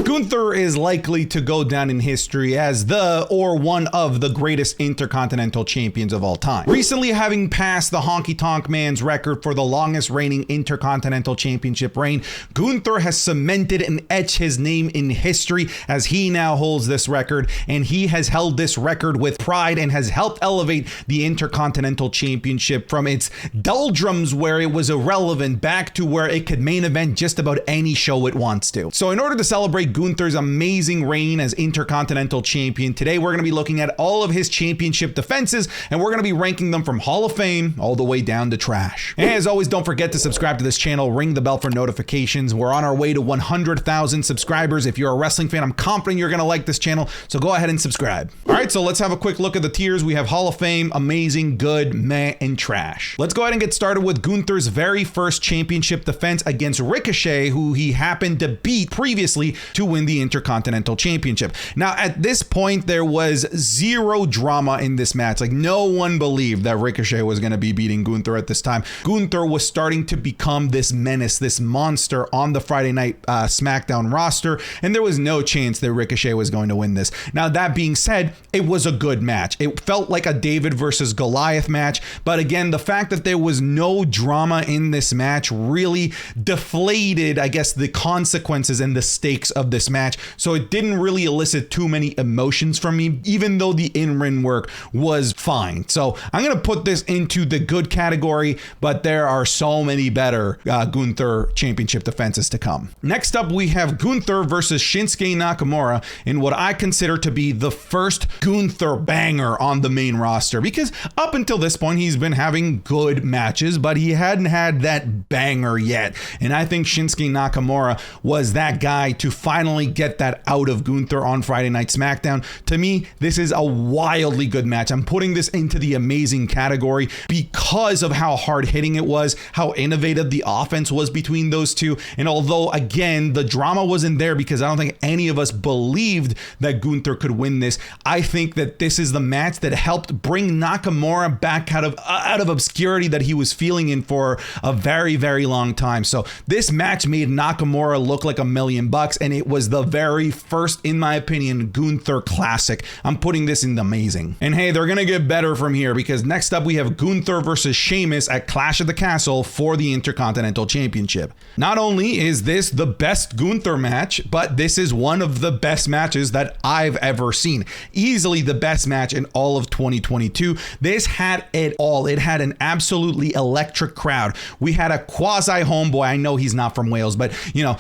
Gunther is likely to go down in history as the or one of the greatest Intercontinental champions of all time. Recently having passed the Honky Tonk Man's record for the longest reigning Intercontinental Championship reign, Gunther has cemented and etched his name in history as he now holds this record, and he has held this record with pride and has helped elevate the Intercontinental Championship from its doldrums where it was irrelevant back to where it could main event just about any show it wants to. So in order to celebrate Gunther's amazing reign as Intercontinental Champion, today we're going to be looking at all of his championship defenses, and we're going to be ranking them from Hall of Fame all the way down to trash. And as always, don't forget to subscribe to this channel, ring the bell for notifications. We're on our way to 100,000 subscribers. If you're a wrestling fan, I'm confident you're going to like this channel, so go ahead and subscribe. All right, so let's have a quick look at the tiers. We have Hall of Fame, amazing, good, meh, and trash. Let's go ahead and get started with Gunther's very first championship defense against Ricochet, who he happened to beat previously to win the Intercontinental Championship. Now, at this point, there was zero drama in this match. Like, no one believed that Ricochet was going to be beating Gunther at this time. Gunther was starting to become this menace, this monster on the Friday Night SmackDown roster, and there was no chance that Ricochet was going to win this. Now, that being said, it was a good match. It felt like a David versus Goliath match, but again, the fact that there was no drama in this match really deflated, I guess, the consequences and the stakes of this match. So it didn't really elicit too many emotions from me, even though the in-ring work was fine. So I'm going to put this into the good category, but there are so many better Gunther championship defenses to come. Next up, we have Gunther versus Shinsuke Nakamura in what I consider to be the first Gunther banger on the main roster, because up until this point, he's been having good matches, but he hadn't had that banger yet. And I think Shinsuke Nakamura was that guy to finally get that out of Gunther on Friday Night SmackDown. To me, this is a wildly good match. I'm putting this into the amazing category because of how hard hitting it was, how innovative the offense was between those two. And although, again, the drama wasn't there because I don't think any of us believed that Gunther could win this, I think that this is the match that helped bring Nakamura back out of obscurity that he was feeling in for a very, very long time. So this match made Nakamura look like $1 million, and it was the very first, in my opinion, Gunther classic. I'm putting this in the amazing. And hey, they're gonna get better from here, because next up we have Gunther versus Sheamus at Clash of the Castle for the Intercontinental Championship. Not only is this the best Gunther match, but this is one of the best matches that I've ever seen. Easily the best match in all of 2022. This had it all. It had an absolutely electric crowd. We had a quasi homeboy. I know he's not from Wales, but you know,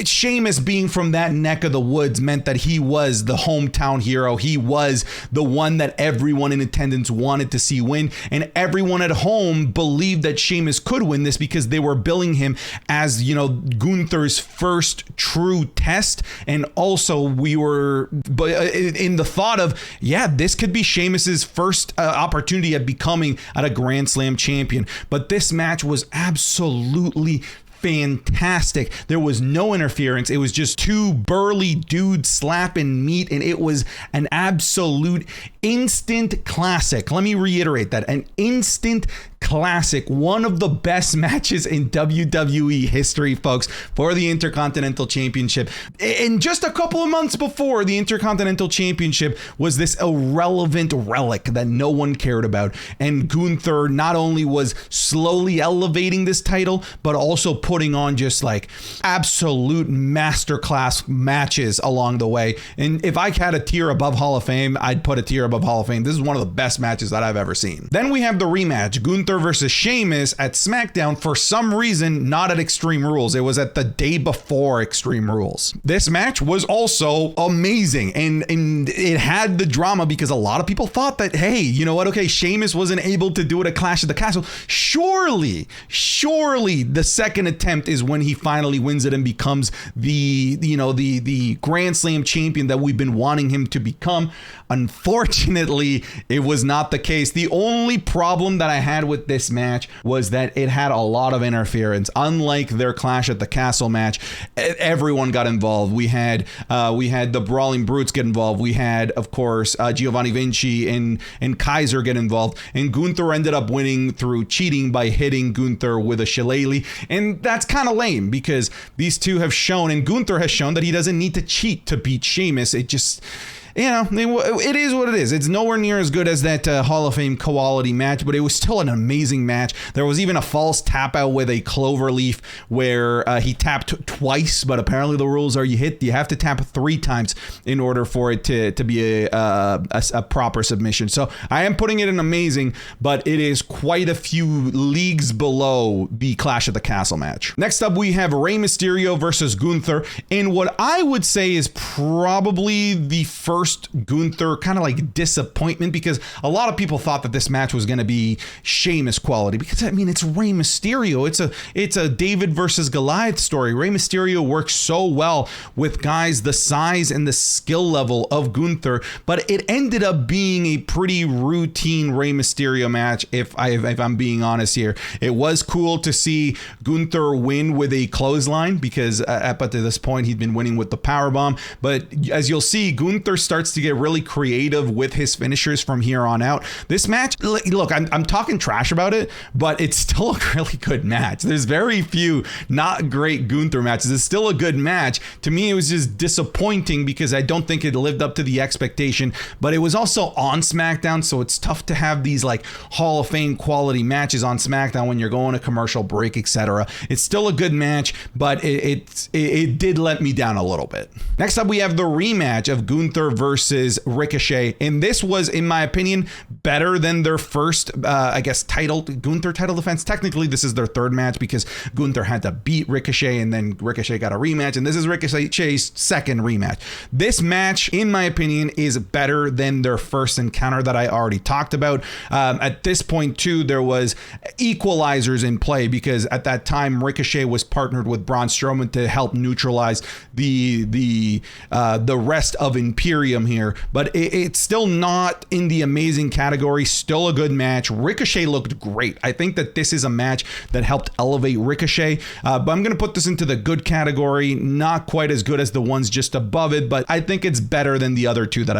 Sheamus being from that neck of the woods meant that he was the hometown hero. He was the one that everyone in attendance wanted to see win, and everyone at home believed that Sheamus could win this because they were billing him as, you know, Gunther's first true test. And also we were in the thought of, yeah, this could be Sheamus's first opportunity at becoming a Grand Slam champion. But this match was absolutely fantastic. There was no interference. It was just two burly dudes slapping meat, and it was an absolute instant classic. Let me reiterate that, an instant classic. One of the best matches in WWE history, folks, for the Intercontinental Championship. And just a couple of months before, the Intercontinental Championship was this irrelevant relic that no one cared about. And Gunther not only was slowly elevating this title, but also putting on just like absolute masterclass matches along the way. And if I had a tier above Hall of Fame, I'd put a tier above Hall of Fame. This is one of the best matches that I've ever seen. Then we have the rematch, Gunther versus Sheamus at SmackDown, for some reason not at Extreme Rules. It was at the day before Extreme Rules. This match was also amazing, and it had the drama because a lot of people thought that, hey, you know what, okay, Sheamus wasn't able to do it at Clash of the Castle. Surely the second attempt is when he finally wins it and becomes the Grand Slam champion that we've been wanting him to become. Unfortunately, Unfortunately, it was not the case. The only problem that I had with this match was that it had a lot of interference. Unlike their Clash at the Castle match, everyone got involved. We had the Brawling Brutes get involved. We had, of course, Giovanni Vinci and Kaiser get involved. And Gunther ended up winning through cheating by hitting Gunther with a shillelagh. And that's kind of lame because these two have shown, and Gunther has shown, that he doesn't need to cheat to beat Sheamus. It just... it is what it is. It's nowhere near as good as that Hall of Fame quality match, but it was still an amazing match. There was even a false tap out with a cloverleaf where he tapped twice, but apparently the rules are you have to tap 3 times in order for it to be a proper submission. So I am putting it in amazing, but it is quite a few leagues below the Clash of the Castle match. Next up, we have Rey Mysterio versus Gunther in what I would say is probably the first Gunther kind of like disappointment, because a lot of people thought that this match was going to be Sheamus quality, because I mean, it's Rey Mysterio. It's a David versus Goliath story. Rey Mysterio works so well with guys the size and the skill level of Gunther, but it ended up being a pretty routine Rey Mysterio match. If I'm being honest here, it was cool to see Gunther win with a clothesline, because up to this point he'd been winning with the powerbomb. But as you'll see, Gunther starts to get really creative with his finishers from here on out. This match, look, I'm talking trash about it, but it's still a really good match. There's very few not great Gunther matches. It's still a good match. To me, it was just disappointing because I don't think it lived up to the expectation, but it was also on SmackDown, so it's tough to have these like Hall of Fame quality matches on SmackDown when you're going to commercial break, etc. It's still a good match, but it did let me down a little bit. Next up, we have the rematch of Gunther versus Ricochet, and this was, in my opinion, better than their first Gunther title defense. Technically this is their third match because Gunther had to beat Ricochet, and then Ricochet got a rematch, and this is Ricochet's second rematch. This match, in my opinion, is better than their first encounter that I already talked about. At this point too, there was equalizers in play, because at that time Ricochet was partnered with Braun Strowman to help neutralize the rest of Imperium here, but it's still not in the amazing category. Still a good match. Ricochet looked great. I think that this is a match that helped elevate Ricochet, but I'm going to put this into the good category. Not quite as good as the ones just above it, but I think it's better than the other two that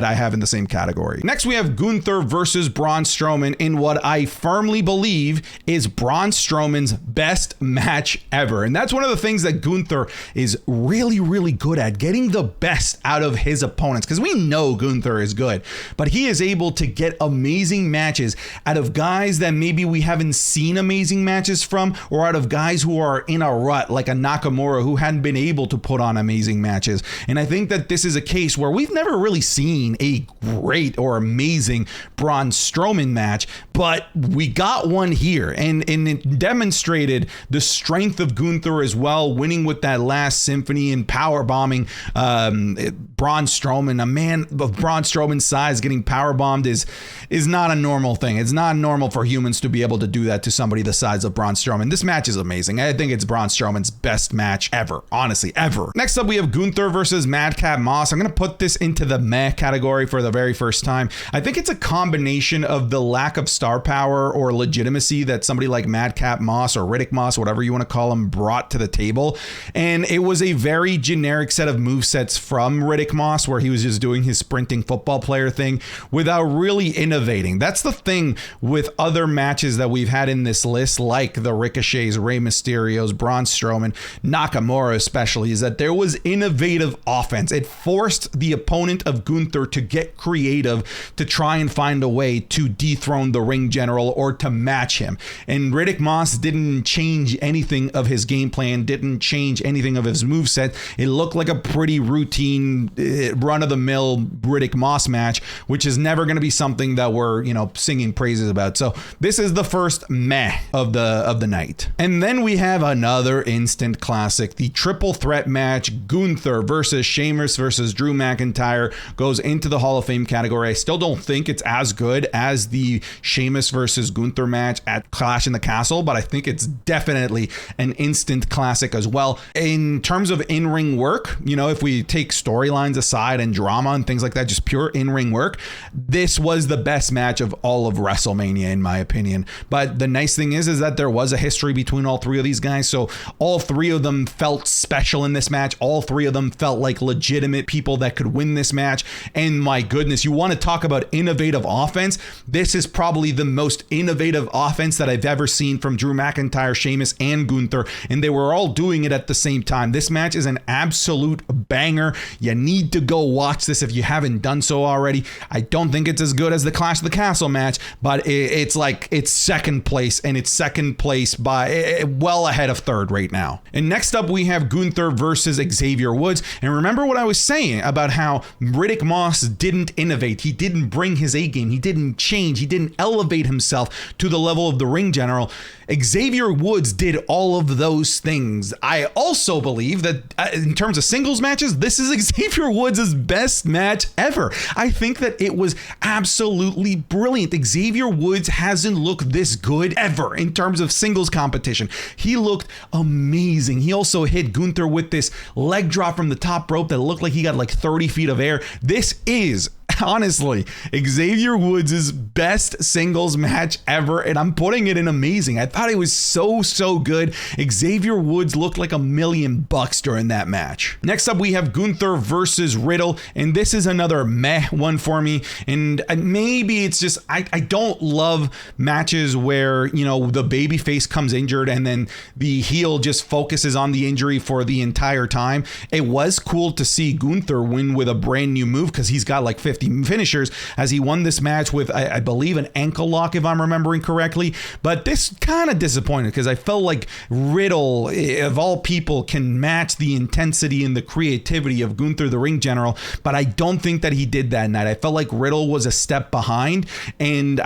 I have in the same category. Next, we have Gunther versus Braun Strowman in what I firmly believe is Braun Strowman's best match ever, and that's one of the things that Gunther is really, really good at, getting the best out of his opponents, because we know Gunther is good, but he is able to get amazing matches out of guys that maybe we haven't seen amazing matches from, or out of guys who are in a rut like a Nakamura who hadn't been able to put on amazing matches. And I think that this is a case where we've never really seen a great or amazing Braun Strowman match, but we got one here, and it demonstrated the strength of Gunther as well, winning with that last symphony and power bombing Braun Strowman. A man of Braun Strowman's size getting powerbombed is not a normal thing. It's not normal for humans to be able to do that to somebody the size of Braun Strowman. This match is amazing. I think it's Braun Strowman's best match ever, honestly, ever. Next up, we have Gunther versus Madcap Moss. I'm going to put this into the meh category for the very first time. I think it's a combination of the lack of star power or legitimacy that somebody like Madcap Moss or Riddick Moss, whatever you want to call him, brought to the table. And it was a very generic set of movesets from Riddick Moss, where he was just doing his sprinting football player thing without really innovating. That's the thing with other matches that we've had in this list, like the Ricochets, Rey Mysterios, Braun Strowman, Nakamura especially, is that there was innovative offense. It forced the opponent of Gunther to get creative to try and find a way to dethrone the ring general or to match him. And Riddick Moss didn't change anything of his game plan, didn't change anything of his moveset. It looked like a pretty routine run-of-the-mill Riddick Moss match, which is never going to be something that we're, singing praises about. So this is the first meh of the night. And then we have another instant classic. The triple threat match, Gunther versus Sheamus versus Drew McIntyre, goes into the Hall of Fame category. I still don't think it's as good as the Sheamus versus Gunther match at Clash in the Castle, but I think it's definitely an instant classic as well. In terms of in-ring work, if we take storylines aside and and drama and things like that, just pure in-ring work, this was the best match of all of WrestleMania, in my opinion. But the nice thing is that there was a history between all three of these guys. So all three of them felt special in this match. All three of them felt like legitimate people that could win this match. And my goodness, you want to talk about innovative offense? This is probably the most innovative offense that I've ever seen from Drew McIntyre, Sheamus, and Gunther. And they were all doing it at the same time. This match is an absolute banger. You need to go watch this if you haven't done so already. I don't think it's as good as the Clash of the Castle match, but it's second place, and it's second place by well ahead of third right now. And next up, we have Gunther versus Xavier Woods. And remember what I was saying about how Riddick Moss didn't innovate. He didn't bring his A game. He didn't change. He didn't elevate himself to the level of the ring general. Xavier Woods did all of those things. I also believe that in terms of singles matches, this is Xavier Woods' best match ever. I think that it was absolutely brilliant. Xavier Woods hasn't looked this good ever in terms of singles competition. He looked amazing. He also hit Gunther with this leg drop from the top rope that looked like he got like 30 feet of air. This is honestly Xavier Woods' best singles match ever, and I'm putting it in amazing. I thought it was so good. Xavier Woods looked like $1 million during that match. Next up, we have Gunther versus Riddle, and this is another meh one for me. And maybe it's just I don't love matches where, you know, the babyface comes injured and then the heel just focuses on the injury for the entire time. It was cool to see Gunther win with a brand new move because he's got like 50 finishers, as he won this match with I believe an ankle lock, if I'm remembering correctly. But this kind of disappointed because I felt like Riddle, of all people, can match the intensity and the creativity of Gunther the Ring General, but I don't think that he did that night. I felt like Riddle was a step behind, and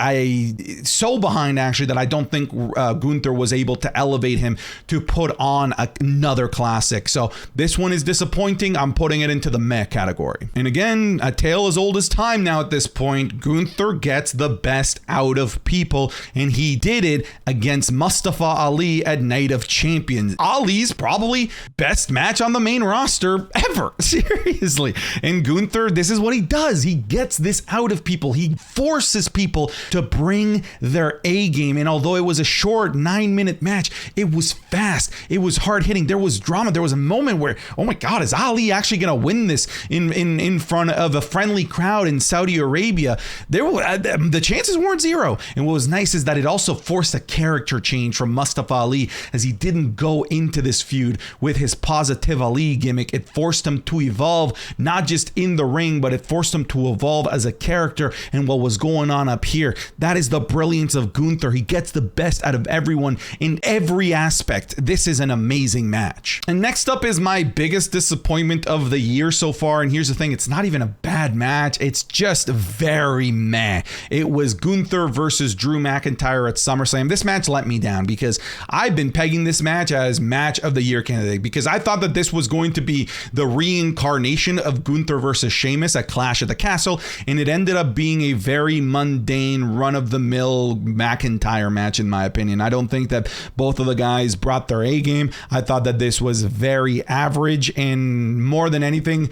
so behind actually that I don't think Gunther was able to elevate him to put on another classic. So this one is disappointing. I'm putting it into the meh category. And again, a tale as old as time now at this point. Gunther gets the best out of people, and he did it against Mustafa Ali at Night of Champions. Ali's probably best match on the main roster ever. Seriously. And Gunther, this is what he does. He gets this out of people. He forces people to bring their A game. And although it was a short 9-minute match, it was fast. It was hard hitting. There was drama. There was a moment where, oh my God, is Ali actually going to win this in front of a friendly crowd in Saudi Arabia? The chances weren't zero. And what was nice is that it also forced a character change from Mustafa Ali, as he didn't go into this feud with his positive Ali gimmick. It forced him to evolve, not just in the ring, but it forced him to evolve as a character and what was going on up here. That is the brilliance of Gunther. He gets the best out of everyone in every aspect. This is an amazing match. And next up is my biggest disappointment of the year so far. And here's the thing, it's not even a bad match. It's just very meh. It was Gunther versus Drew McIntyre at SummerSlam. This match let me down because I've been pegging this match as match of the year candidate because I thought that this was going to be the reincarnation of Gunther versus Sheamus at Clash of the Castle, and it ended up being a very mundane, run-of-the-mill McIntyre match, in my opinion. I don't think that both of the guys brought their A game. I thought that this was very average, and more than anything,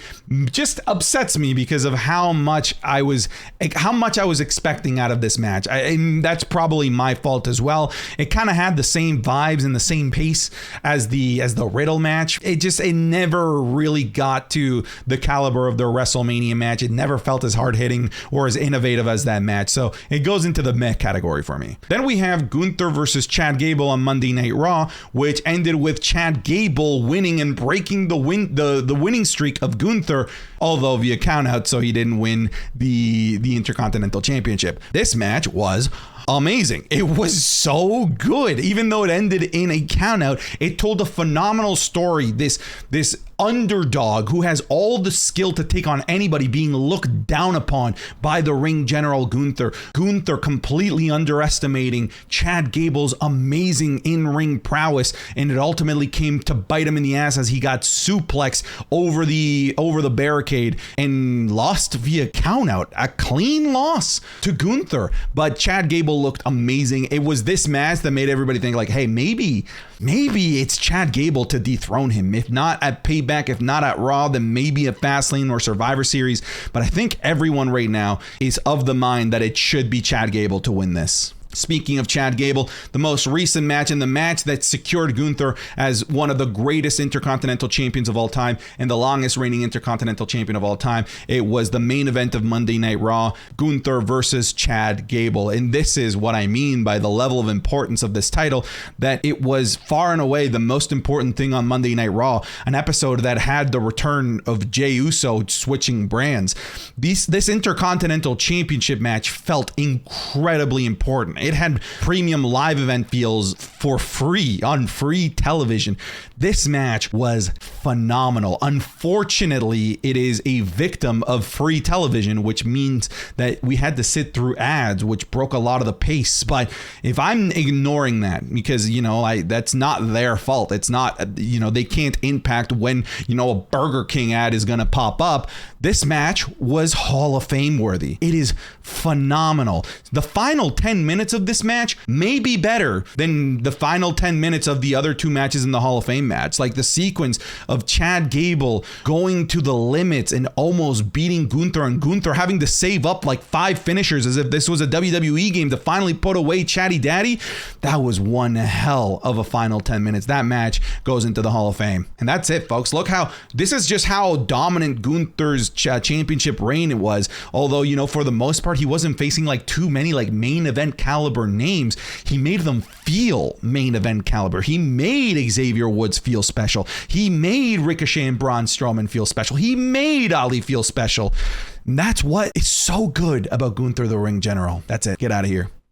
just upsets me because of how much I was expecting out of this match. And that's probably my fault as well. It kind of had the same vibes and the same pace as the Riddle match. It never really got to the caliber of the WrestleMania match. It never felt as hard hitting or as innovative as that match. So it goes into the meh category for me. Then we have Gunther versus Chad Gable on Monday Night Raw, which ended with Chad Gable winning and breaking the winning streak of Gunther, although via countout, so he didn't win the Intercontinental Championship. This match was amazing. It was so good. Even though it ended in a countout, it told a phenomenal story. This underdog who has all the skill to take on anybody being looked down upon by the ring general Gunther. Gunther completely underestimating Chad Gable's amazing in-ring prowess, and it ultimately came to bite him in the ass as he got suplexed over the barricade and lost via countout. A clean loss to Gunther, but Chad Gable looked amazing. It was this match that made everybody think like, hey, maybe it's Chad Gable to dethrone him. If not at Payback back. If not at Raw, then maybe at Fastlane or Survivor Series. But I think everyone right now is of the mind that it should be Chad Gable to win this. Speaking of Chad Gable, the most recent match and the match that secured Gunther as one of the greatest Intercontinental champions of all time and the longest reigning Intercontinental champion of all time, it was the main event of Monday Night Raw, Gunther versus Chad Gable. And this is what I mean by the level of importance of this title, that it was far and away the most important thing on Monday Night Raw, an episode that had the return of Jey Uso switching brands. This Intercontinental Championship match felt incredibly important. It had premium live event feels for free on free television. This match was phenomenal. Unfortunately, it is a victim of free television, which means that we had to sit through ads, which broke a lot of the pace. But if I'm ignoring that, because, that's not their fault. It's not, they can't impact when, a Burger King ad is going to pop up. This match was Hall of Fame worthy. It is phenomenal. The final 10 minutes of this match may be better than the final 10 minutes of the other two matches in the Hall of Fame match. Like the sequence of Chad Gable going to the limits and almost beating Gunther, and Gunther having to save up like 5 finishers as if this was a WWE game to finally put away Chatty Daddy. That was one hell of a final 10 minutes. That match goes into the Hall of Fame. And that's it, folks. Look this is just how dominant Gunther's championship reign it was. Although, for the most part, he wasn't facing like too many like main event caliber names. He made them feel main event caliber. He made Xavier Woods feel special. He made Ricochet and Braun Strowman feel special. He made Ali feel special. And that's what is so good about Gunther the Ring General. That's it. Get out of here.